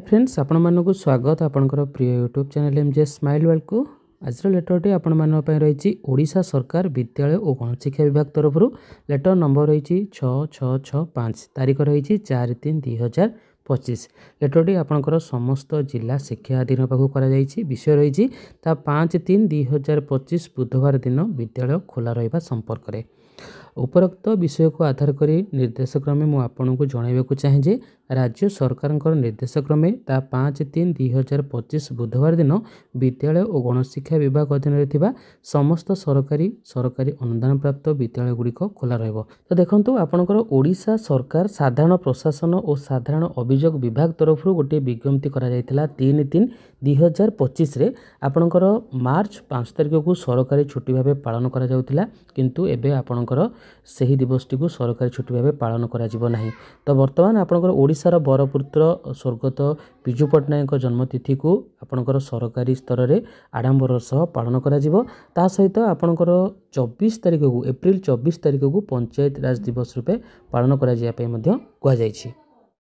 Friends आपण मानक स्वागत आपणकर प्रिय YouTube channel MJ smile world को आज लेटरटी आपण मान रही ओडिशा सरकार विद्यालय और गणशिक्षा विभाग तरफ लेटर नंबर रही 6665 तारीख रही 4/3/2025 लेटरटी आपणकर समस्त जिला शिक्षा अधीन पाखु करा विषय रही 5/3/2025 बुधवार दिन विद्यालय खोला रहा संपर्क में उपरोक्त विषय को आधार कर निर्देशक्रमे मु आपन को जनइबा चाहे जे राज्य सरकार निर्देशक्रमे 5/3/2025 बुधवार दिन विद्यालय और गणशिक्षा विभाग अधीन समस्त सरकारी अनुदान प्राप्त विद्यालय गुड़िक खोला रहिबो। तो देखंतु आपनकर ओडिशा सरकार साधारण प्रशासन और साधारण अभियोग विभाग तरफ गोटे विज्ञप्ति करा जायतिला 3/3/2025 रे आपनकर मार्च 5 तारिख को सरकारी छुट्टी भाव पालन करा जाउतिला किंतु एबे आपनकर सही दिवसटी को सरकारी छुट्टी भाव पालन करा जिवो नाही। तो वर्तमान आपनकर ओडिशार बरपुत्र स्वर्गत विजु पट्टनायक जन्मतिथि को आपनकर सरकारी स्तर में आडंबर सह पालन करा जिवो। ता सहित आपनकर 24 तारिख को एप्रिल 24 तारिख को पंचायत राज दिवस रूपे पालन करा जिया पे मध्य कहा जायछि।